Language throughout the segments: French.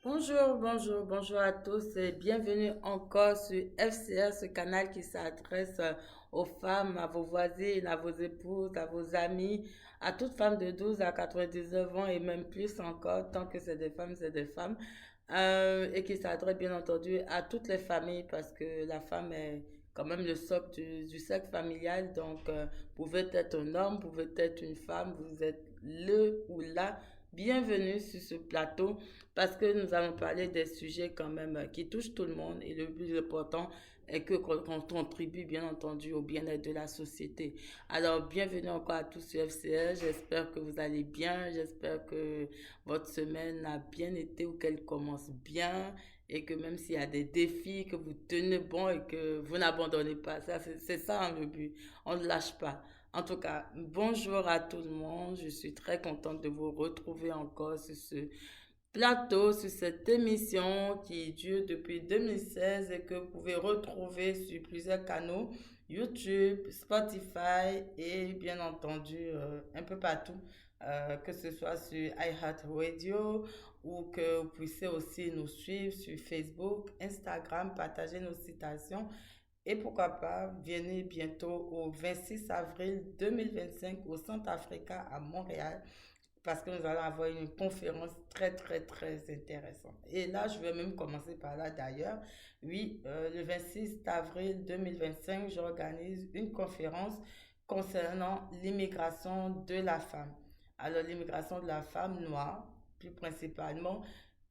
Bonjour à tous et bienvenue encore sur FCR, ce canal qui s'adresse aux femmes, à vos voisines, à vos épouses, à vos amis, à toutes femmes de 12 à 99 ans et même plus encore, tant que c'est des femmes, et qui s'adresse bien entendu à toutes les familles parce que la femme est quand même le socle du cercle familial, donc vous pouvez être un homme, vous pouvez être une femme, vous êtes le ou la bienvenue sur ce plateau parce que nous allons parler des sujets quand même qui touchent tout le monde et le plus important est que qu'on contribue bien entendu au bien-être de la société. Alors bienvenue encore à tous sur FCR, j'espère que vous allez bien, j'espère que votre semaine a bien été ou qu'elle commence bien et que même s'il y a des défis, que vous tenez bon et que vous n'abandonnez pas. Ça, c'est ça hein, le but. On ne lâche pas. En tout cas, bonjour à tout le monde. Je suis très contente de vous retrouver encore sur ce plateau, sur cette émission qui dure depuis 2016 et que vous pouvez retrouver sur plusieurs canaux, YouTube, Spotify et bien entendu un peu partout, que ce soit sur iHeartRadio ou que vous puissiez aussi nous suivre sur Facebook, Instagram, partager nos citations et pourquoi pas, venez bientôt au 26 avril 2025 au Centre Africa à Montréal parce que nous allons avoir une conférence très intéressante. Et là, je vais même commencer par là d'ailleurs. Oui, le 26 avril 2025, j'organise une conférence concernant l'immigration de la femme. Alors, l'immigration de la femme noire, plus principalement,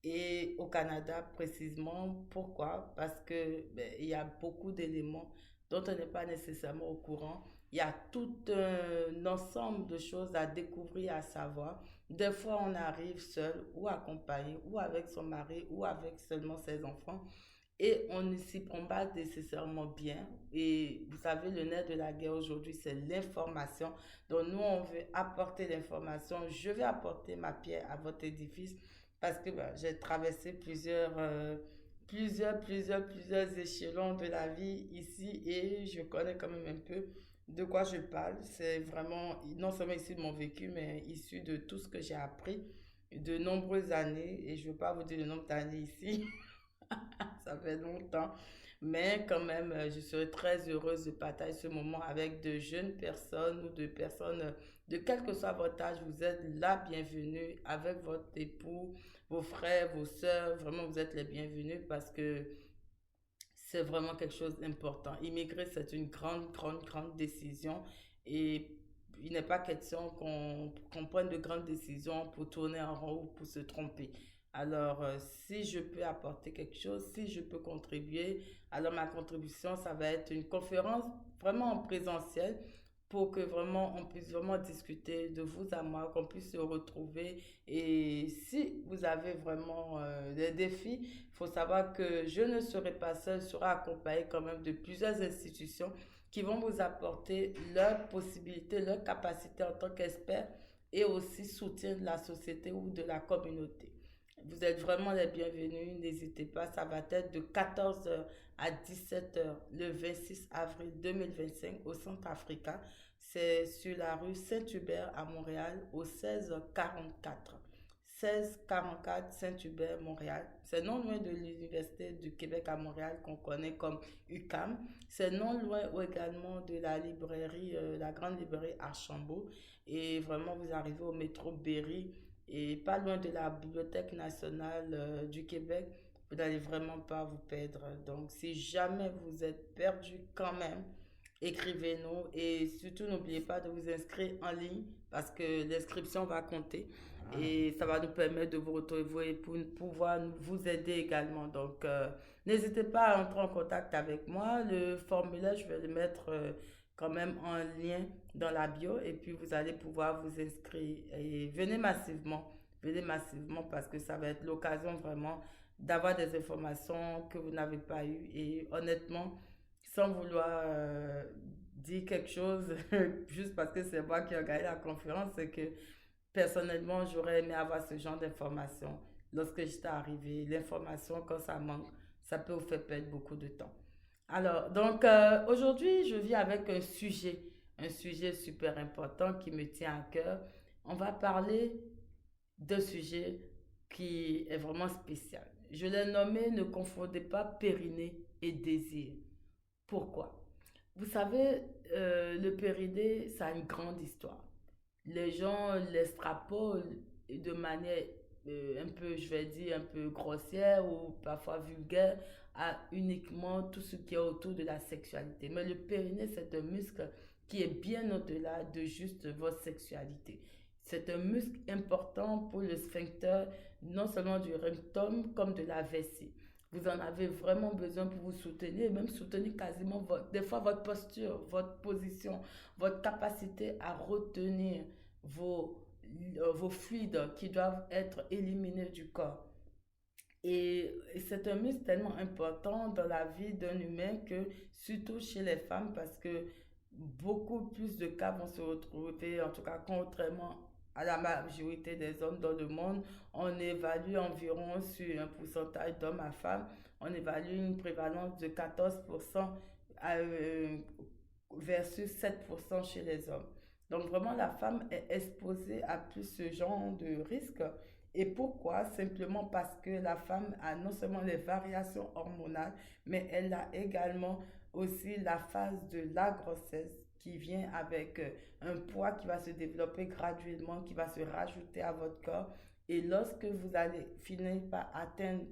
et au Canada précisément. Pourquoi? Parce que il y a beaucoup d'éléments dont on n'est pas nécessairement au courant. Il y a tout un ensemble de choses à découvrir, à savoir. Des fois, on arrive seul ou accompagné ou avec son mari ou avec seulement ses enfants et on ne s'y prend pas nécessairement bien. Et vous savez, le nerf de la guerre aujourd'hui, c'est l'information. Donc nous, on veut apporter l'information. Je vais apporter ma pierre à votre édifice parce que j'ai traversé plusieurs échelons de la vie ici et je connais quand même un peu de quoi je parle. C'est vraiment non seulement issu de mon vécu, mais issu de tout ce que j'ai appris de nombreuses années. Et je ne veux pas vous dire le nombre d'années ici, ça fait longtemps. Mais quand même, je serais très heureuse de partager ce moment avec de jeunes personnes ou de personnes de quel que soit votre âge. Vous êtes la bienvenue avec votre époux, vos frères, vos sœurs. Vraiment, vous êtes les bienvenus parce que c'est vraiment quelque chose d'important. Immigrer, c'est une grande décision et il n'est pas question qu'on prenne de grandes décisions pour tourner en rond ou pour se tromper. Alors, si je peux apporter quelque chose, si je peux contribuer, alors ma contribution, ça va être une conférence vraiment en présentiel pour que vraiment on puisse vraiment discuter de vous à moi, qu'on puisse se retrouver. Et si vous avez vraiment des défis, il faut savoir que je ne serai pas seule, je serai accompagnée quand même de plusieurs institutions qui vont vous apporter leurs possibilités, leurs capacités en tant qu'experts et aussi soutien de la société ou de la communauté. Vous êtes vraiment les bienvenus, n'hésitez pas, ça va être de 14 heures à 17 heures le 26 avril 2025 au Centre Africa. C'est sur la rue Saint-Hubert à Montréal au 1644. 1644 Saint-Hubert, Montréal. C'est non loin de l'Université du Québec à Montréal qu'on connaît comme UQAM. C'est non loin également de la librairie, la grande librairie Archambault. Et vraiment, vous arrivez au métro Berry et pas loin de la Bibliothèque nationale du Québec. Vous n'allez vraiment pas vous perdre. Donc, si jamais vous êtes perdu quand même, écrivez-nous et surtout n'oubliez pas de vous inscrire en ligne parce que l'inscription va compter et ça va nous permettre de vous retrouver pour pouvoir vous aider également. Donc, n'hésitez pas à entrer en contact avec moi. Le formulaire, je vais le mettre quand même en lien dans la bio et puis vous allez pouvoir vous inscrire et venez massivement parce que ça va être l'occasion vraiment d'avoir des informations que vous n'avez pas eues et honnêtement, sans vouloir dire quelque chose juste parce que c'est moi qui ai gagné la conférence, c'est que personnellement, j'aurais aimé avoir ce genre d'informations lorsque j'étais arrivée. L'information, quand ça manque, ça peut vous faire perdre beaucoup de temps. Alors, donc aujourd'hui, je viens avec un sujet super important qui me tient à cœur. On va parler d'un sujet. qui est vraiment spécial. Je l'ai nommé ne confondez pas périnée et désir. Pourquoi? Vous savez, le périnée, ça a une grande histoire. Les gens l'extrapolent de manière un peu, je vais dire, un peu grossière ou parfois vulgaire à uniquement tout ce qui est autour de la sexualité. Mais le périnée, c'est un muscle qui est bien au-delà de juste votre sexualité. C'est un muscle important pour le sphincter, non seulement du rectum, comme de la vessie. Vous en avez vraiment besoin pour vous soutenir, même soutenir quasiment des fois votre posture, votre position, votre capacité à retenir vos, vos fluides qui doivent être éliminés du corps. Et c'est un muscle tellement important dans la vie d'un humain que, surtout chez les femmes, parce que beaucoup plus de cas vont se retrouver, en tout cas contrairement à la majorité des hommes dans le monde, on évalue environ sur un pourcentage d'hommes à femmes, on évalue une prévalence de 14% versus 7% chez les hommes. Donc vraiment, la femme est exposée à plus ce genre de risque. Et pourquoi? Simplement parce que la femme a non seulement les variations hormonales, mais elle a également aussi la phase de la grossesse qui vient avec un poids qui va se développer graduellement, qui va se rajouter à votre corps. Et lorsque vous allez finir par atteindre,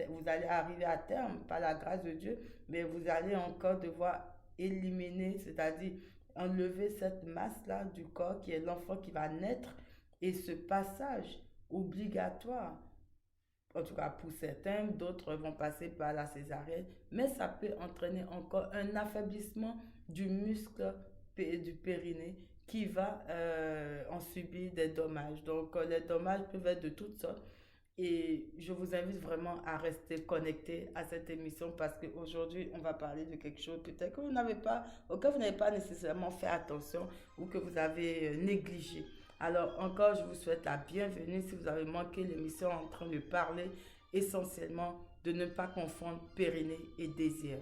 vous allez arriver à terme par la grâce de Dieu, mais vous allez encore devoir éliminer, c'est-à-dire enlever cette masse-là du corps qui est l'enfant qui va naître. Et ce passage obligatoire, en tout cas pour certains, d'autres vont passer par la césarienne, mais ça peut entraîner encore un affaiblissement du muscle du périnée qui va en subir des dommages. Donc les dommages peuvent être de toutes sortes. Et je vous invite vraiment à rester connecté à cette émission parce qu'aujourd'hui, on va parler de quelque chose peut-être que vous n'avez pas, auquel vous n'avez pas nécessairement fait attention ou que vous avez négligé. Alors encore, je vous souhaite la bienvenue si vous avez manqué l'émission en train de parler essentiellement de ne pas confondre périnée et désir.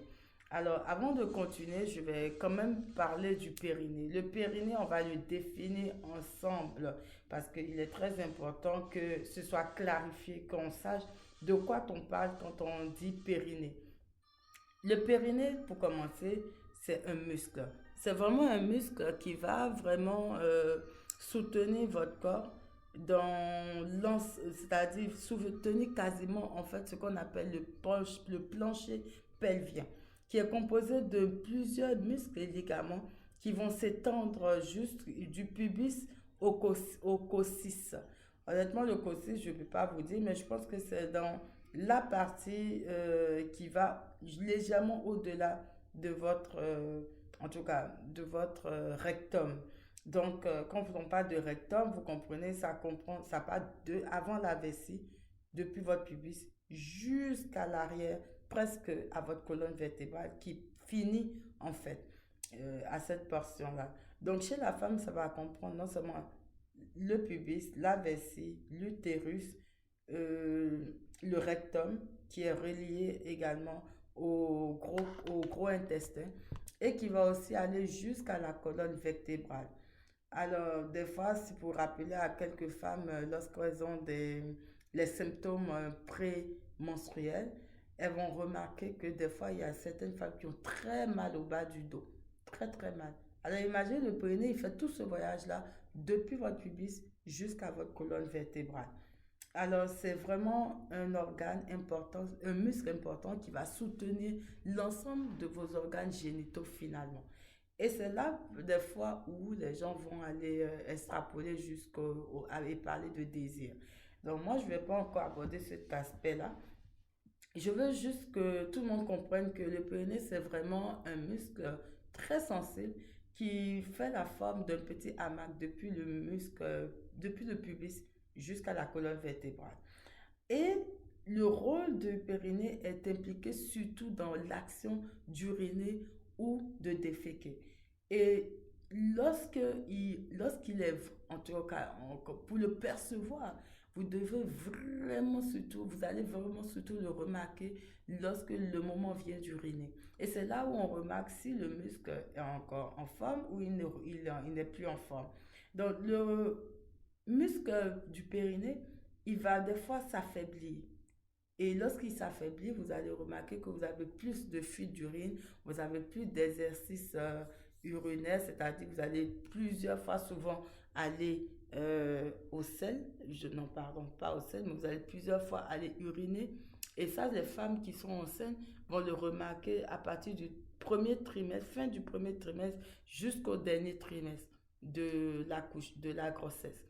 Alors, avant de continuer, je vais quand même parler du périnée. Le périnée, on va le définir ensemble parce qu'il est très important que ce soit clarifié, qu'on sache de quoi on parle quand on dit périnée. Le périnée, pour commencer, c'est un muscle. C'est vraiment un muscle qui va vraiment soutenir votre corps c'est-à-dire soutenir quasiment en fait ce qu'on appelle le plancher pelvien, qui est composé de plusieurs muscles et ligaments qui vont s'étendre juste du pubis au coccyx. Honnêtement, le coccyx, je ne peux pas vous dire, mais je pense que c'est dans la partie qui va légèrement au-delà de votre, en tout cas, de votre rectum. Donc, quand on parle de rectum, vous comprenez, ça comprend, ça part de avant la vessie, depuis votre pubis jusqu'à l'arrière, presque à votre colonne vertébrale, qui finit en fait à cette portion-là. Donc, chez la femme, ça va comprendre non seulement le pubis, la vessie, l'utérus, euh, le rectum, qui est relié également au gros intestin, et qui va aussi aller jusqu'à la colonne vertébrale. Alors, des fois, c'est pour rappeler à quelques femmes, lorsqu'elles ont les symptômes pré-menstruels, elles vont remarquer que des fois, il y a certaines femmes qui ont très mal au bas du dos. Très, très mal. Alors, imaginez le périnée, il fait tout ce voyage-là depuis votre pubis jusqu'à votre colonne vertébrale. Alors, c'est vraiment un organe important, un muscle important qui va soutenir l'ensemble de vos organes génitaux finalement. Et c'est là, des fois, où les gens vont aller extrapoler et parler de désir. Donc, moi, je ne vais pas encore aborder cet aspect-là. Je veux juste que tout le monde comprenne que le périnée, c'est vraiment un muscle très sensible qui fait la forme d'un petit hamac depuis le pubis jusqu'à la colonne vertébrale. Et le rôle du périnée est impliqué surtout dans l'action d'uriner ou de déféquer. Et lorsqu'il est, en tout cas, pour le percevoir, vous allez vraiment surtout le remarquer lorsque le moment vient d'uriner. Et c'est là où on remarque si le muscle est encore en forme ou il n'est plus en forme. Donc, le muscle du périnée, il va des fois s'affaiblir. Et lorsqu'il s'affaiblit, vous allez remarquer que vous avez plus de fuite d'urine, vous avez plus d'exercices urinaires, c'est-à-dire que vous allez plusieurs fois souvent aller au sel, non pardon, pas au sel, mais vous allez plusieurs fois aller uriner. Et ça, les femmes qui sont enceintes vont le remarquer à partir du premier trimestre, fin du premier trimestre jusqu'au dernier trimestre de la grossesse.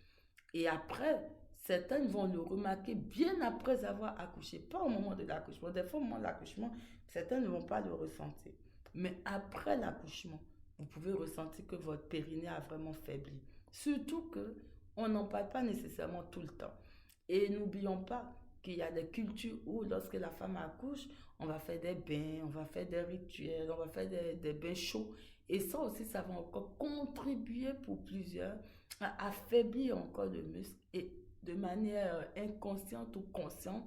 Et après, certaines vont le remarquer bien après avoir accouché, pas au moment de l'accouchement. Des fois, au moment de l'accouchement, certaines ne vont pas le ressentir. Mais après l'accouchement, vous pouvez ressentir que votre périnée a vraiment faibli. Surtout que on n'en parle pas nécessairement tout le temps. Et n'oublions pas qu'il y a des cultures où lorsque la femme accouche, on va faire des bains, on va faire des rituels, on va faire des bains chauds. Et ça aussi, ça va encore contribuer pour plusieurs à affaiblir encore le muscle et de manière inconsciente ou consciente,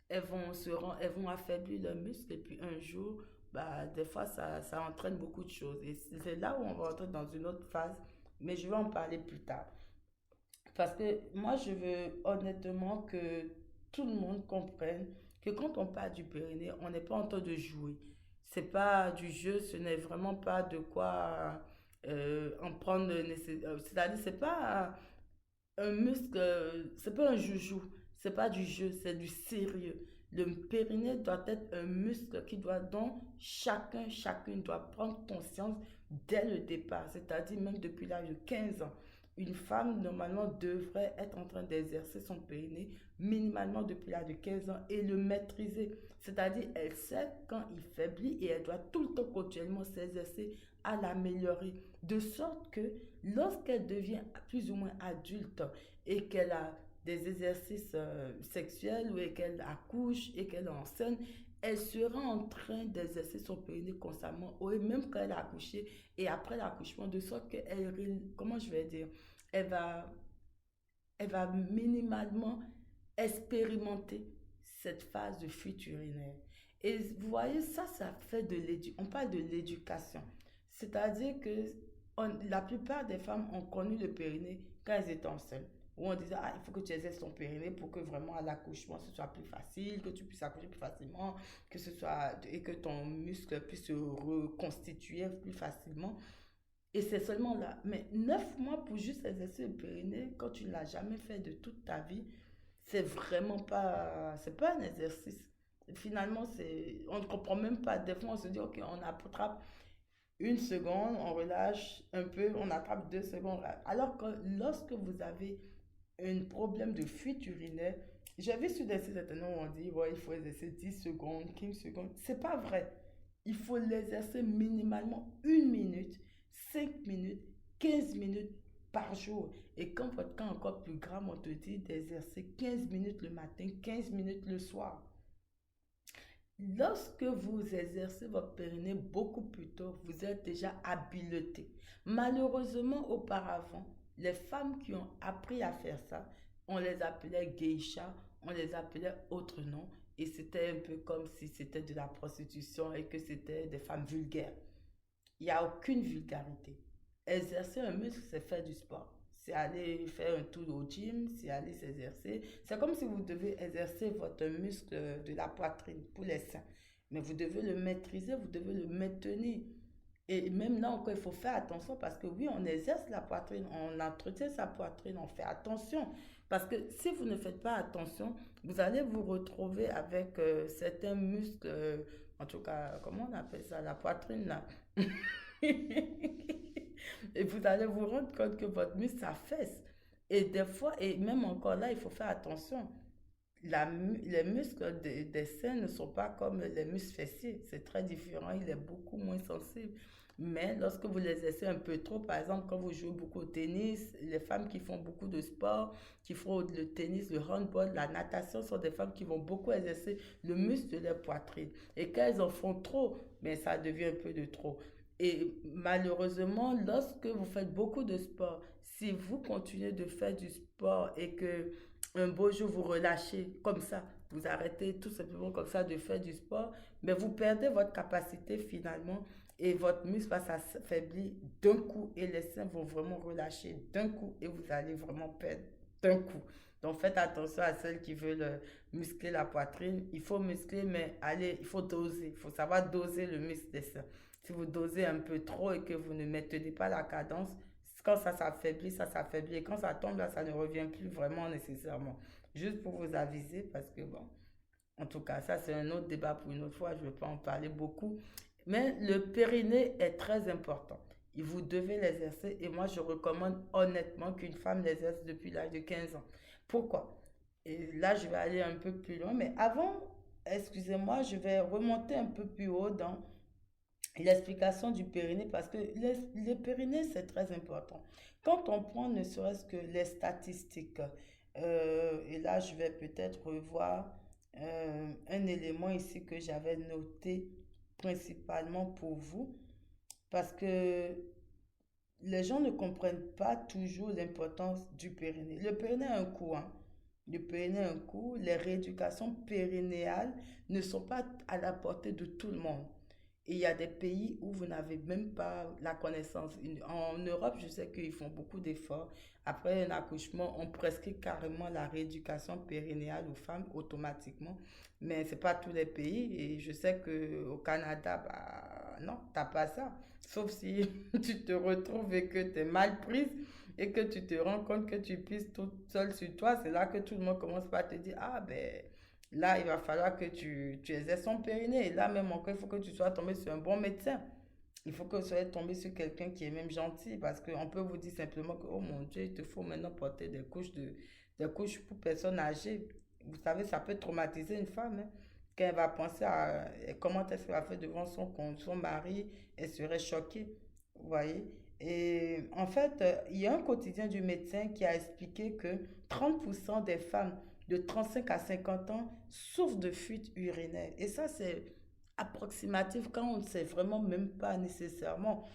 elles vont affaiblir le muscle et puis un jour, bah, des fois, ça entraîne beaucoup de choses. Et c'est là où on va entrer dans une autre phase, mais je vais en parler plus tard. Parce que moi, je veux honnêtement que tout le monde comprenne que quand on parle du périnée, on n'est pas en train de jouer. C'est pas du jeu, ce n'est vraiment pas de quoi en prendre. C'est-à-dire, c'est pas un muscle, c'est pas un joujou, c'est pas du jeu, c'est du sérieux. Le périnée doit être un muscle dont chacune doit prendre conscience dès le départ, c'est-à-dire même depuis l'âge de 15 ans. Une femme, normalement, devrait être en train d'exercer son périnée minimalement depuis l'âge de 15 ans et le maîtriser. C'est-à-dire, elle sait quand il faiblit et elle doit tout le temps continuellement s'exercer à l'améliorer. De sorte que lorsqu'elle devient plus ou moins adulte et qu'elle a des exercices sexuels ou qu'elle accouche et qu'elle est enceinte, elle sera en train d'exercer son périnée constamment, ou même quand elle a accouché et après l'accouchement, de sorte qu'elle, comment je vais dire, elle va, elle va minimalement expérimenter cette phase de fuite urinaire. Et vous voyez, ça fait de l'éducation. On parle de l'éducation. C'est-à-dire que la plupart des femmes ont connu le périnée quand elles étaient enceintes. Où on disait, ah, il faut que tu exerces ton périnée pour que vraiment à l'accouchement ce soit plus facile, que tu puisses accoucher plus facilement, que ce soit, et que ton muscle puisse se reconstituer plus facilement. Et c'est seulement là. Mais 9 mois pour juste exercer le périnée, quand tu ne l'as jamais fait de toute ta vie, c'est pas un exercice. Finalement, on ne comprend même pas. Des fois, on se dit, ok, on attrape 1 seconde, on relâche un peu, on attrape 2 secondes. Alors que lorsque vous avez un problème de fuite urinaire, j'ai vu sur des sites internet où on dit, ouais, il faut exercer 10 secondes, 15 secondes. C'est pas vrai. Il faut l'exercer minimalement 1 minute, 5 minutes, 15 minutes par jour. Et quand votre cas est encore plus grave, on te dit d'exercer 15 minutes le matin, 15 minutes le soir. Lorsque vous exercez votre périnée beaucoup plus tôt, vous êtes déjà habilité. Malheureusement, auparavant, les femmes qui ont appris à faire ça, on les appelait geisha, on les appelait autres noms, et c'était un peu comme si c'était de la prostitution et que c'était des femmes vulgaires. Il n'y a aucune vulgarité. Exercer un muscle, c'est faire du sport. C'est aller faire un tour au gym, c'est aller s'exercer. C'est comme si vous devez exercer votre muscle de la poitrine pour les seins. Mais vous devez le maîtriser, vous devez le maintenir. Et même là encore, il faut faire attention parce que oui, on exerce la poitrine, on entretient sa poitrine, on fait attention. Parce que si vous ne faites pas attention, vous allez vous retrouver avec certains muscles, en tout cas, comment on appelle ça, la poitrine là. Et vous allez vous rendre compte que votre muscle s'affaisse. Et des fois, et même encore là, il faut faire attention. Les muscles des seins ne sont pas comme les muscles fessiers. C'est très différent, il est beaucoup moins sensible. Mais lorsque vous les exercez un peu trop, par exemple, quand vous jouez beaucoup au tennis, les femmes qui font beaucoup de sport, qui font le tennis, le handball, la natation, sont des femmes qui vont beaucoup exercer le muscle de leur poitrine. Et quand elles en font trop, mais ça devient un peu de trop. Et malheureusement, lorsque vous faites beaucoup de sport, si vous continuez de faire du sport et que un beau jour vous relâchez comme ça, vous arrêtez tout simplement comme ça de faire du sport, mais vous perdez votre capacité finalement et votre muscle va s'affaiblir d'un coup et les seins vont vraiment relâcher d'un coup et vous allez vraiment perdre d'un coup. Donc faites attention à celles qui veulent muscler la poitrine. Il faut muscler, mais allez, il faut doser. Il faut savoir doser le muscle des seins. Si vous dosez un peu trop et que vous ne maintenez pas la cadence, quand ça s'affaiblit, ça s'affaiblit. Et quand ça tombe là, ça ne revient plus vraiment nécessairement. Juste pour vous aviser, parce que bon, en tout cas, ça c'est un autre débat pour une autre fois. Je ne vais pas en parler beaucoup. Mais le périnée est très important. Et vous devez l'exercer. Et moi, je recommande honnêtement qu'une femme l'exerce depuis l'âge de 15 ans. Pourquoi? Et là, je vais aller un peu plus loin. Mais avant, excusez-moi, je vais remonter un peu plus haut dans l'explication du périnée parce que le périnée, c'est très important. Quand on prend ne serait-ce que les statistiques, et là, je vais peut-être revoir un élément ici que j'avais noté principalement pour vous parce que les gens ne comprennent pas toujours l'importance du périnée. Le périnée a un coût, hein. Le périnée a un coût. Les rééducations périnéales ne sont pas à la portée de tout le monde. Et il y a des pays où vous n'avez même pas la connaissance. En Europe, je sais qu'ils font beaucoup d'efforts. Après un accouchement, on prescrit carrément la rééducation périnéale aux femmes automatiquement. Mais ce n'est pas tous les pays. Et je sais qu'au Canada, bah, non, tu n'as pas ça. Sauf si tu te retrouves et que tu es mal prise et que tu te rends compte que tu pisses toute seule sur toi. C'est là que tout le monde commence par te dire, ah ben là, il va falloir que tu exerces son périnée. Et là, même encore, il faut que tu sois tombé sur un bon médecin. Il faut que vous soyez tombé sur quelqu'un qui est même gentil. Parce qu'on peut vous dire simplement que, oh mon Dieu, il te faut maintenant porter des couches pour personnes âgées. Vous savez, ça peut traumatiser une femme, hein. Quand elle va penser à comment est-ce qu'elle va faire devant son mari, elle serait choquée. Vous voyez? Et en fait, il y a un quotidien du médecin qui a expliqué que 30% des femmes de 35 à 50 ans souffrent de fuite urinaire. Et ça, c'est approximatif quand on ne sait vraiment même pas nécessairement.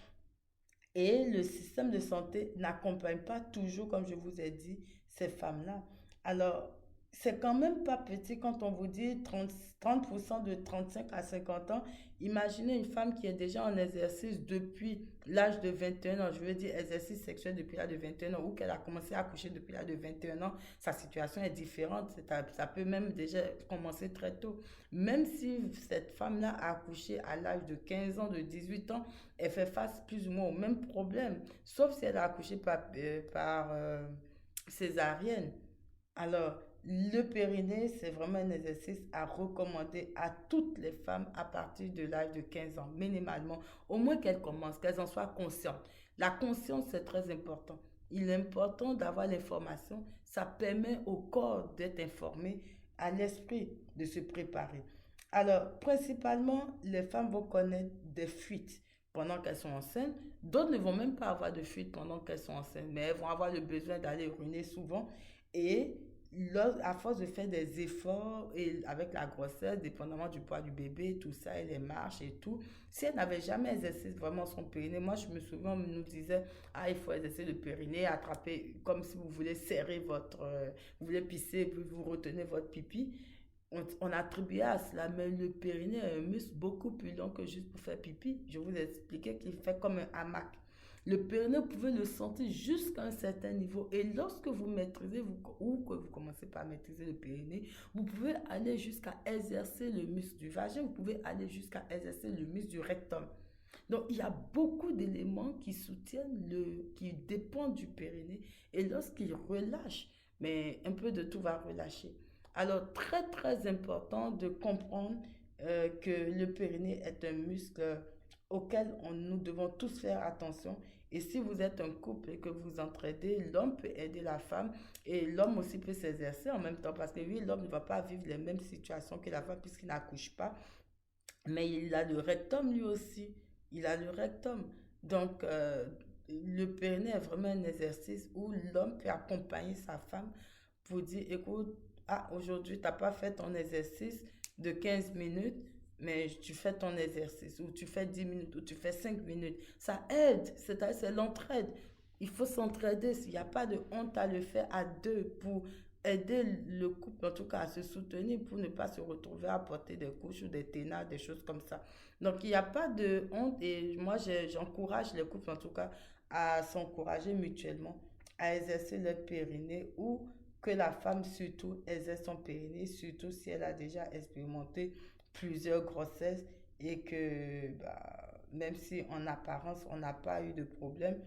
Et le système de santé n'accompagne pas toujours, comme je vous ai dit, ces femmes-là. Alors, c'est quand même pas petit quand on vous dit 30% de 35 à 50 ans. Imaginez une femme qui est déjà en exercice depuis l'âge de 21 ans. Je veux dire exercice sexuel depuis l'âge de 21 ans ou qu'elle a commencé à accoucher depuis l'âge de 21 ans. Sa situation est différente. Ça peut même déjà commencer très tôt. Même si cette femme-là a accouché à l'âge de 15 ans, de 18 ans, elle fait face plus ou moins au même problème, sauf si elle a accouché par césarienne. Alors, le périnée, c'est vraiment un exercice à recommander à toutes les femmes à partir de l'âge de 15 ans, minimalement, au moins qu'elles commencent, qu'elles en soient conscientes. La conscience, c'est très important. Il est important d'avoir l'information. Ça permet au corps d'être informé, à l'esprit de se préparer. Alors, principalement, les femmes vont connaître des fuites pendant qu'elles sont enceintes. D'autres ne vont même pas avoir de fuite pendant qu'elles sont enceintes, mais elles vont avoir le besoin d'aller uriner souvent. Et à force de faire des efforts et avec la grossesse, dépendamment du poids du bébé, tout ça, et les marches et tout, si elle n'avait jamais exercé vraiment son périnée, moi je me souviens, on nous disait, ah, il faut exercer le périnée, attraper comme si vous voulez serrer vous voulez pisser, puis vous retenez votre pipi. On attribuait à cela, mais le périnée est un muscle beaucoup plus long que juste pour faire pipi. Je vous ai expliqué qu'il fait comme un hamac. Le périnée, vous pouvez le sentir jusqu'à un certain niveau. Et lorsque vous maîtrisez, ou que vous commencez par maîtriser le périnée, vous pouvez aller jusqu'à exercer le muscle du vagin, vous pouvez aller jusqu'à exercer le muscle du rectum. Donc, il y a beaucoup d'éléments qui soutiennent qui dépendent du périnée. Et lorsqu'il relâche, mais un peu de tout va relâcher. Alors, très, très important de comprendre que le périnée est un muscle auquel nous devons tous faire attention. Et si vous êtes un couple et que vous entraidez, l'homme peut aider la femme et l'homme aussi peut s'exercer en même temps. Parce que oui, l'homme ne va pas vivre les mêmes situations que la femme puisqu'il n'accouche pas. Mais il a le rectum lui aussi. Il a le rectum. Donc, le périnée est vraiment un exercice où l'homme peut accompagner sa femme pour dire, écoute, ah, aujourd'hui, tu n'as pas fait ton exercice de 15 minutes, mais tu fais ton exercice, ou tu fais 10 minutes, ou tu fais 5 minutes. Ça aide, c'est l'entraide. Il faut s'entraider. Il n'y a pas de honte à le faire à deux pour aider le couple, en tout cas, à se soutenir pour ne pas se retrouver à porter des couches ou des ténards, des choses comme ça. Donc, il n'y a pas de honte et moi, j'encourage les couples, en tout cas, à s'encourager mutuellement, à exercer leur périnée ou que la femme surtout exerce son périnée, surtout si elle a déjà expérimenté plusieurs grossesses et que même si en apparence on n'a pas eu de problème,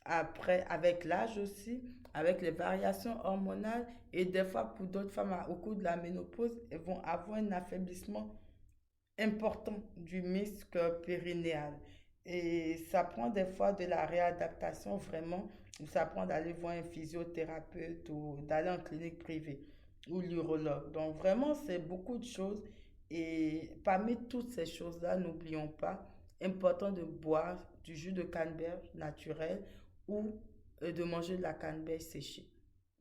après avec l'âge aussi, avec les variations hormonales et des fois pour d'autres femmes au cours de la ménopause, elles vont avoir un affaiblissement important du muscle périnéal. Et ça prend des fois de la réadaptation vraiment, ou ça prend d'aller voir un physiothérapeute ou d'aller en clinique privée ou l'urologue. Donc vraiment, c'est beaucoup de choses. Et parmi toutes ces choses-là, n'oublions pas, important de boire du jus de canneberge naturel ou de manger de la canneberge séchée.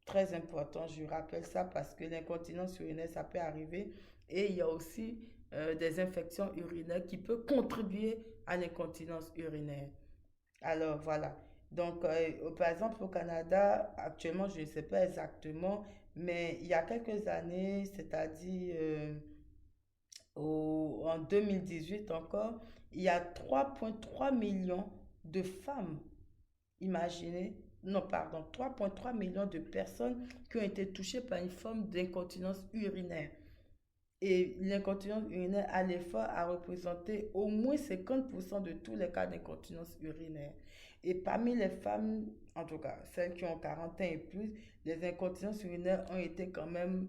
Très important, je rappelle ça parce que l'incontinence urinaire, ça peut arriver. Et il y a aussi des infections urinaires qui peuvent contribuer à l'incontinence urinaire. Alors voilà. Donc, par exemple, au Canada, actuellement, je ne sais pas exactement, mais il y a quelques années, c'est-à-dire en 2018 encore, il y a 3,3 millions de femmes, imaginez, non, pardon, 3,3 millions de personnes qui ont été touchées par une forme d'incontinence urinaire. Et l'incontinence urinaire à l'effort a représenté au moins 50% de tous les cas d'incontinence urinaire. Et parmi les femmes, en tout cas celles qui ont 40 ans et plus, les incontinences urinaires ont été quand même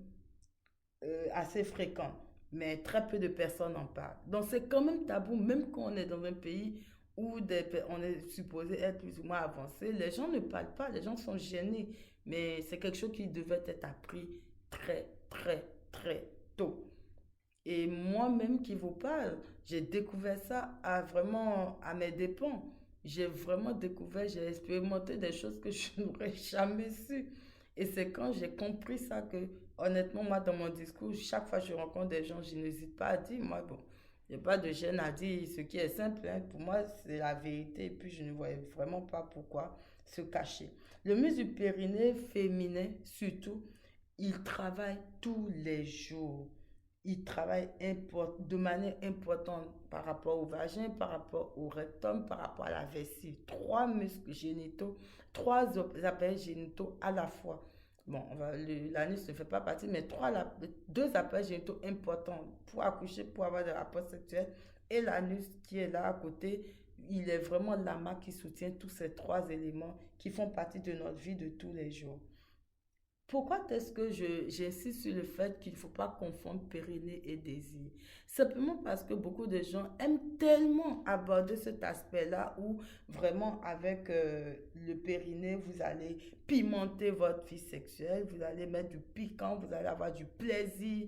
assez fréquentes. Mais très peu de personnes en parlent. Donc c'est quand même tabou, même quand on est dans un pays où on est supposé être plus ou moins avancé. Les gens ne parlent pas, les gens sont gênés. Mais c'est quelque chose qui devait être appris très, très, très tôt. Et moi-même qui vous parle, j'ai découvert ça vraiment à mes dépens. J'ai vraiment découvert, j'ai expérimenté des choses que je n'aurais jamais su. Et c'est quand j'ai compris ça que, honnêtement, moi, dans mon discours, chaque fois que je rencontre des gens, je n'hésite pas à dire, moi, bon, il n'y a pas de gêne à dire ce qui est simple, hein. Pour moi, c'est la vérité. Et puis, je ne voyais vraiment pas pourquoi se cacher. Le muscle du périnée féminin, surtout, il travaille tous les jours. Il travaille de manière importante par rapport au vagin, par rapport au rectum, par rapport à la vessie. Trois muscles génitaux, appareils génitaux à la fois. Bon, l'anus ne fait pas partie, mais deux appareils génitaux importants pour accoucher, pour avoir des rapports sexuels. Et l'anus qui est là à côté, il est vraiment l'amas qui soutient tous ces trois éléments qui font partie de notre vie de tous les jours. Pourquoi est-ce que j'insiste sur le fait qu'il ne faut pas confondre périnée et désir? Simplement parce que beaucoup de gens aiment tellement aborder cet aspect-là où vraiment avec le périnée, vous allez pimenter votre vie sexuelle, vous allez mettre du piquant, vous allez avoir du plaisir.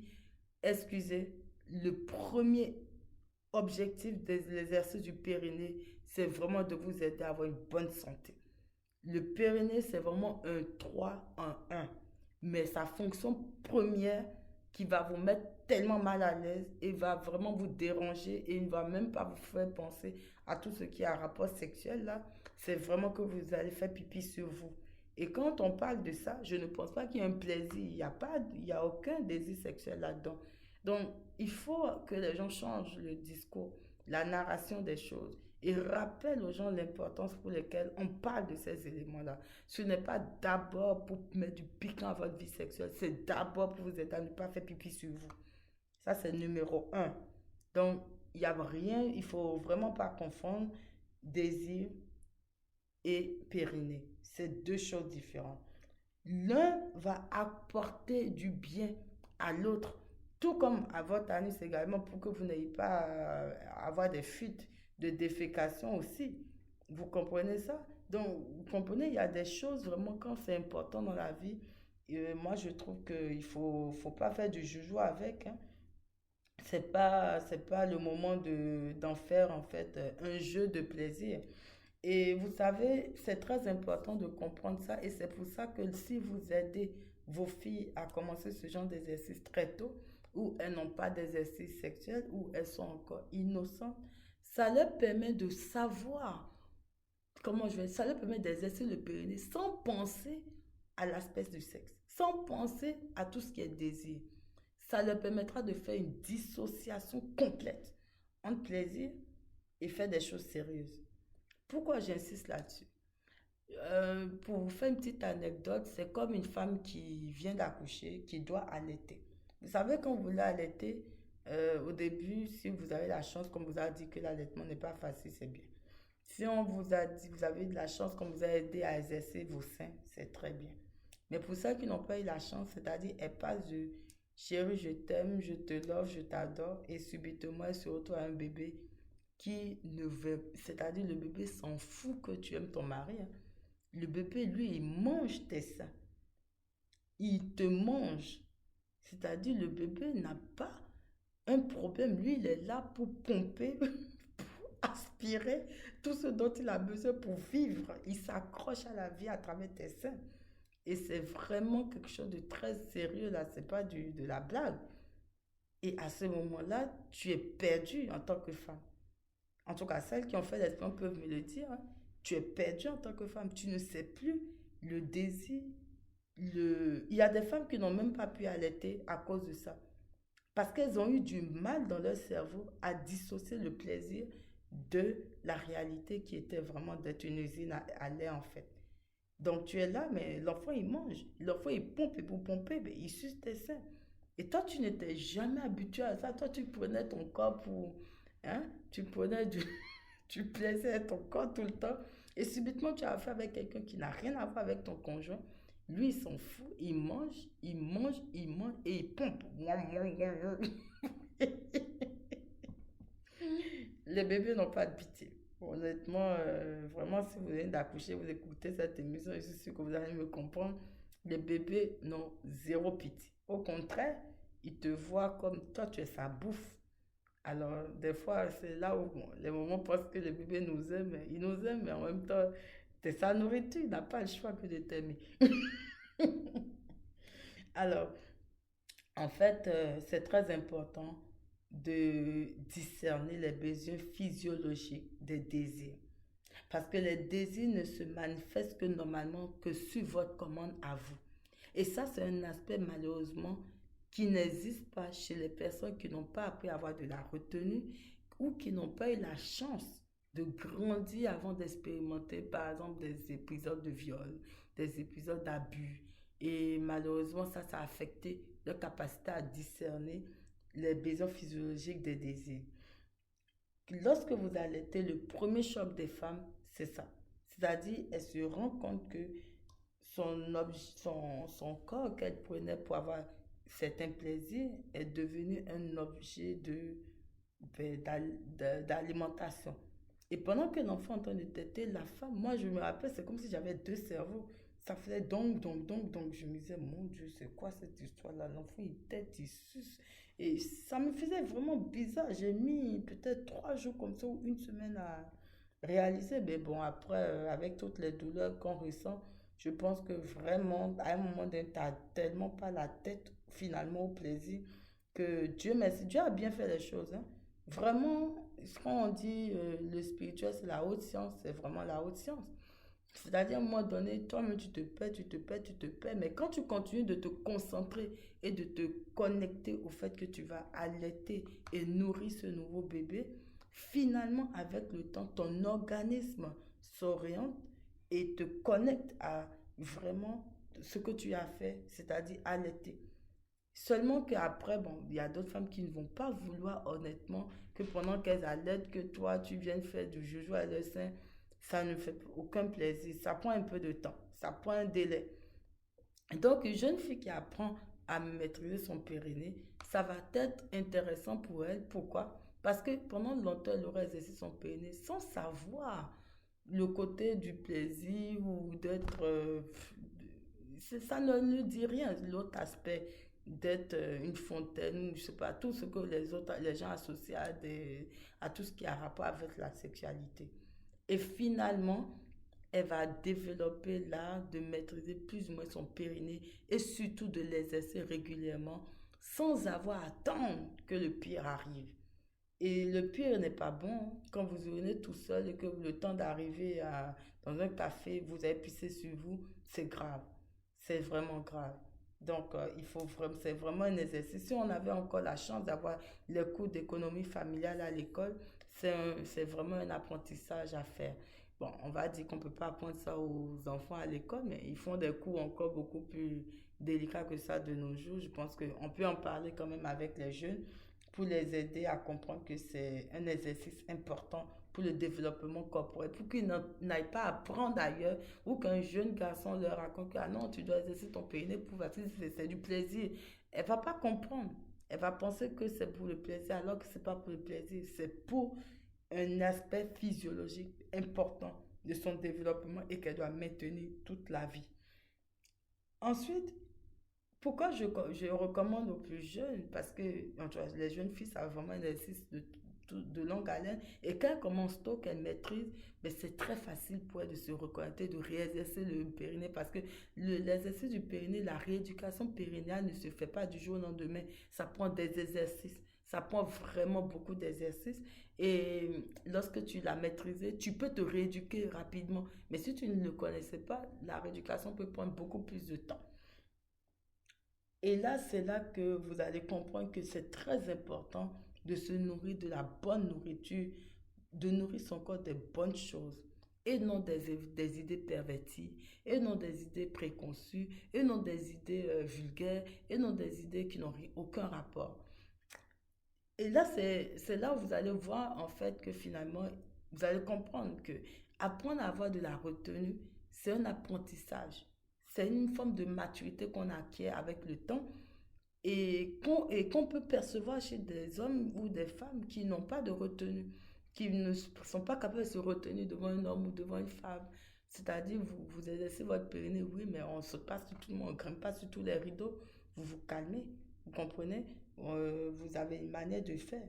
Excusez, le premier objectif de l'exercice du périnée, c'est vraiment de vous aider à avoir une bonne santé. Le périnée, c'est vraiment un 3 en un. Mais sa fonction première qui va vous mettre tellement mal à l'aise et va vraiment vous déranger et il ne va même pas vous faire penser à tout ce qui est un rapport sexuel là, c'est vraiment que vous allez faire pipi sur vous. Et quand on parle de ça, je ne pense pas qu'il y ait un plaisir. Il y a aucun désir sexuel là-dedans. Donc, il faut que les gens changent le discours, la narration des choses et rappellent aux gens l'importance pour laquelle on parle de ces éléments-là. Ce n'est pas d'abord pour mettre du piquant à votre vie sexuelle, c'est d'abord pour vous aider à ne pas faire pipi sur vous. Ça, c'est numéro un. Donc, il n'y a rien, il ne faut vraiment pas confondre désir et périnée. C'est deux choses différentes. L'un va apporter du bien à l'autre, tout comme à votre anus également, pour que vous n'ayez pas à avoir des fuites de défécation aussi. Vous comprenez ça? Donc, vous comprenez, il y a des choses vraiment quand c'est important dans la vie. Moi, je trouve qu'il faut pas faire du joujou avec, hein. C'est pas le moment d'en faire en fait un jeu de plaisir. Et vous savez, c'est très important de comprendre ça et c'est pour ça que si vous aidez vos filles à commencer ce genre d'exercice très tôt, où elles n'ont pas d'exercice sexuel, où elles sont encore innocentes, ça leur permet de savoir ça leur permet d'exercer le périnée sans penser à l'aspect du sexe, sans penser à tout ce qui est désir. Ça leur permettra de faire une dissociation complète entre plaisir et faire des choses sérieuses. Pourquoi j'insiste là-dessus? Pour vous faire une petite anecdote, c'est comme une femme qui vient d'accoucher, qui doit allaiter. Vous savez, quand vous voulez allaiter, au début, si vous avez la chance, comme vous a dit que l'allaitement n'est pas facile, c'est bien. Si on vous a dit, vous avez eu de la chance, qu'on vous a aidé à exercer vos seins, c'est très bien. Mais pour ceux qui n'ont pas eu la chance, c'est-à-dire, elle passe de chérie, je t'aime, je te love, je t'adore, et subitement, elle se retrouve à un bébé qui ne veut, c'est-à-dire, le bébé s'en fout que tu aimes ton mari, hein. Le bébé, lui, il mange tes seins. Il te mange. C'est-à-dire, le bébé n'a pas un problème. Lui, il est là pour pomper, pour aspirer tout ce dont il a besoin pour vivre. Il s'accroche à la vie à travers tes seins. Et c'est vraiment quelque chose de très sérieux, là. C'est pas de la blague. Et à ce moment-là, tu es perdu en tant que femme. En tout cas, celles qui ont fait l'expérience peuvent me le dire, hein. Tu es perdu en tant que femme. Tu ne sais plus le désir. Il y a des femmes qui n'ont même pas pu allaiter à cause de ça. Parce qu'elles ont eu du mal dans leur cerveau à dissocier le plaisir de la réalité qui était vraiment d'être une usine à lait en fait. Donc tu es là, mais l'enfant il mange. L'enfant il pompe et pour pomper, ben, il suce tes seins. Et toi, tu n'étais jamais habitué à ça. Toi, tu prenais ton corps pour... Hein? Tu prenais du, tu plaisais ton corps tout le temps. Et subitement, tu as affaire avec quelqu'un qui n'a rien à voir avec ton conjoint. Lui, il s'en fout. Il mange, il mange, il mange et il pompe. Les bébés n'ont pas de pitié. Honnêtement, vraiment, si vous venez d'accoucher, vous écoutez cette émission, je suis sûre que vous allez me comprendre. Les bébés n'ont zéro pitié. Au contraire, ils te voient comme toi, tu es sa bouffe. Alors, des fois, c'est là où bon, les moments pensent que le bébé nous aime. Il nous aime, mais en même temps, c'est sa nourriture. Il n'a pas le choix que de t'aimer. Alors, en fait, c'est très important de discerner les besoins physiologiques des désirs. Parce que les désirs ne se manifestent que normalement que sur votre commande à vous. Et ça, c'est un aspect malheureusement qui n'existe pas chez les personnes qui n'ont pas appris à avoir de la retenue ou qui n'ont pas eu la chance de grandir avant d'expérimenter, par exemple, des épisodes de viol, des épisodes d'abus. Et malheureusement, ça a affecté leur capacité à discerner les besoins physiologiques des désirs. Lorsque vous allaitez, le premier choc des femmes, c'est ça. C'est-à-dire, elles se rendent compte que son corps qu'elle prenait pour avoir certains plaisirs est devenu un objet d'alimentation. Et pendant que l'enfant est en train de téter, la femme, moi je me rappelle, c'est comme si j'avais deux cerveaux. Ça faisait donc. Je me disais, mon Dieu, c'est quoi cette histoire-là? L'enfant, il tète, il suce. Et ça me faisait vraiment bizarre. J'ai mis peut-être 3 jours comme ça ou une semaine à réaliser. Mais bon, après, avec toutes les douleurs qu'on ressent, je pense que vraiment, à un moment donné, tu n'as tellement pas la tête finalement au plaisir que Dieu merci. Dieu a bien fait les choses, hein. Vraiment, quand on dit le spirituel, c'est la haute science, c'est vraiment la haute science. C'est-à-dire, à un moment donné, toi-même, tu te perds, tu te perds, tu te perds. Mais quand tu continues de te concentrer et de te connecter au fait que tu vas allaiter et nourrir ce nouveau bébé, finalement, avec le temps, ton organisme s'oriente et te connecte à vraiment ce que tu as fait, c'est-à-dire allaiter. Seulement qu'après, bon, il y a d'autres femmes qui ne vont pas vouloir honnêtement que pendant qu'elles allaitent, que toi, tu viennes faire du joujou à leur sein. Ça ne fait aucun plaisir. Ça prend un peu de temps. Ça prend un délai. Donc, une jeune fille qui apprend à maîtriser son périnée, ça va être intéressant pour elle. Pourquoi? Parce que pendant longtemps, elle aura exercé son périnée sans savoir le côté du plaisir ou d'être... ça ne lui dit rien. L'autre aspect d'être une fontaine, je sais pas, tout ce que les gens associent à tout ce qui a rapport avec la sexualité. Et finalement, elle va développer l'art de maîtriser plus ou moins son périnée et surtout de l'exercer régulièrement sans avoir à attendre que le pire arrive. Et le pire n'est pas bon, hein. Quand vous venez tout seul et que le temps d'arriver dans un café, vous avez pissé sur vous, c'est grave. C'est vraiment grave. Donc, c'est vraiment un exercice. Si on avait encore la chance d'avoir les cours d'économie familiale à l'école, c'est vraiment un apprentissage à faire. Bon, on va dire qu'on ne peut pas apprendre ça aux enfants à l'école, mais ils font des cours encore beaucoup plus délicats que ça de nos jours. Je pense qu'on peut en parler quand même avec les jeunes pour les aider à comprendre que c'est un exercice important pour le développement corporel, pour qu'ils n'aillent pas apprendre ailleurs ou qu'un jeune garçon leur raconte que ah non, tu dois exercer ton périnée pour parce que c'est du plaisir. Elle va pas comprendre. Elle va penser que c'est pour le plaisir alors que c'est pas pour le plaisir, c'est pour un aspect physiologique important de son développement et qu'elle doit maintenir toute la vie. Ensuite, pourquoi je recommande aux plus jeunes? Parce que les jeunes filles, ça a vraiment un exercice de longue haleine. Et quand elles commencent tôt, qu'elles maîtrisent, ben c'est très facile pour elles de se reconnecter, de réexercer le périnée. Parce que l'exercice du périnée, la rééducation périnéale ne se fait pas du jour au lendemain. Ça prend des exercices. Ça prend vraiment beaucoup d'exercices. Et lorsque tu l'as maîtrisé, tu peux te rééduquer rapidement. Mais si tu ne le connaissais pas, la rééducation peut prendre beaucoup plus de temps. Et là, c'est là que vous allez comprendre que c'est très important de se nourrir de la bonne nourriture, de nourrir son corps des bonnes choses, et non des idées perverties, et non des idées préconçues, et non des idées vulgaires, et non des idées qui n'ont aucun rapport. Et là, c'est là où vous allez voir en fait que finalement, vous allez comprendre que apprendre à avoir de la retenue, c'est un apprentissage. C'est une forme de maturité qu'on acquiert avec le temps et qu'on peut percevoir chez des hommes ou des femmes qui n'ont pas de retenue, qui ne sont pas capables de se retenir devant un homme ou devant une femme. C'est-à-dire, vous exercez votre périnée, oui, mais on ne saute pas sur tout le monde, on ne grimpe pas sur tous les rideaux. Vous vous calmez, vous comprenez? Vous avez une manière de faire.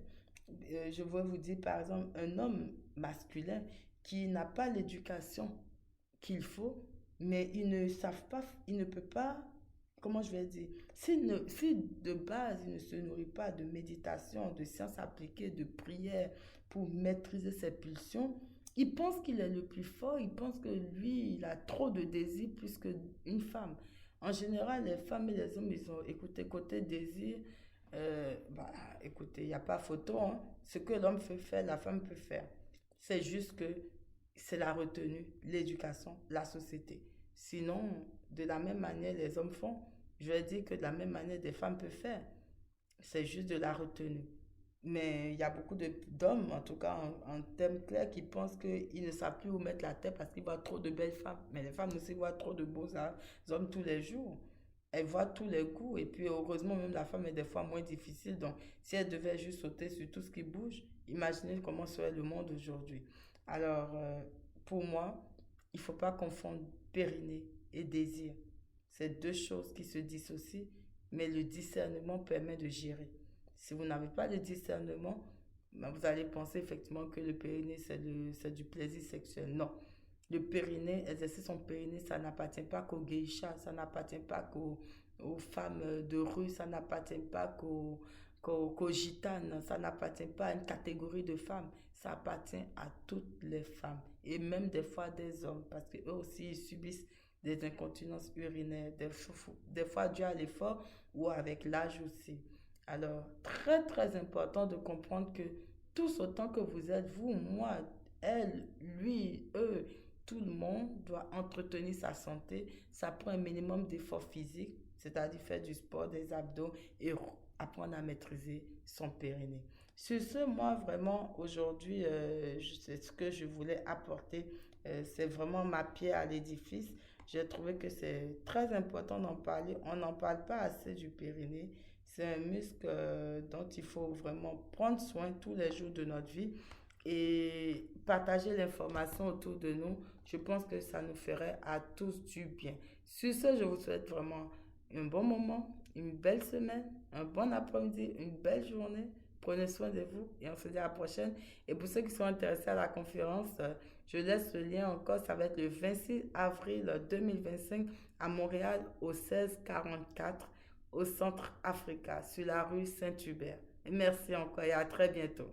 Je veux vous dire, par exemple, un homme masculin qui n'a pas l'éducation qu'il faut, mais ils ne savent pas, il ne peut pas, comment je vais dire, si de base il ne se nourrit pas de méditation, de sciences appliquées, de prière pour maîtriser ses pulsions, il pense qu'il est le plus fort, il pense que lui, il a trop de désir plus qu'une femme. En général, les femmes et les hommes, ils ont écouté côté désir. Bah, écoutez, il n'y a pas photo, hein. Ce que l'homme peut faire, la femme peut faire. C'est juste que c'est la retenue, l'éducation, la société. Sinon, de la même manière les hommes font, je vais dire que de la même manière des femmes peuvent faire. C'est juste de la retenue. Mais il y a beaucoup d'hommes, en tout cas en termes clairs, qui pensent qu'ils ne savent plus où mettre la tête parce qu'ils voient trop de belles femmes. Mais les femmes aussi voient trop de beaux hommes tous les jours. Elles voient tous les coups. Et puis heureusement, même la femme est des fois moins difficile. Donc si elle devait juste sauter sur tout ce qui bouge, imaginez comment serait le monde aujourd'hui. Alors, pour moi, il ne faut pas confondre périnée et désir. C'est deux choses qui se dissocient, mais le discernement permet de gérer. Si vous n'avez pas de discernement, ben vous allez penser effectivement que le périnée, c'est du plaisir sexuel. Non. Le périnée, exercer son périnée, ça n'appartient pas qu'aux geishas, ça n'appartient pas aux femmes de rue, ça n'appartient pas qu'aux gitanes, ça n'appartient pas à une catégorie de femmes, ça appartient à toutes les femmes et même des fois des hommes parce qu'eux aussi ils subissent des incontinences urinaires, des fois dû à l'effort ou avec l'âge aussi. Alors, très très important de comprendre que tous autant que vous êtes, vous, moi, elle, lui, eux, tout le monde doit entretenir sa santé. Ça prend un minimum d'effort physique, c'est-à-dire faire du sport, des abdos et apprendre à maîtriser son périnée. Sur ce, moi, vraiment, aujourd'hui, c'est ce que je voulais apporter. C'est vraiment ma pierre à l'édifice. J'ai trouvé que c'est très important d'en parler. On n'en parle pas assez du périnée. C'est un muscle dont il faut vraiment prendre soin tous les jours de notre vie et partager l'information autour de nous. Je pense que ça nous ferait à tous du bien. Sur ce, je vous souhaite vraiment un bon moment, une belle semaine, un bon après-midi, une belle journée. Prenez soin de vous et on se dit à la prochaine. Et pour ceux qui sont intéressés à la conférence, je laisse le lien encore. Ça va être le 26 avril 2025 à Montréal au 1644 au Centre Africa sur la rue Saint-Hubert. Merci encore et à très bientôt.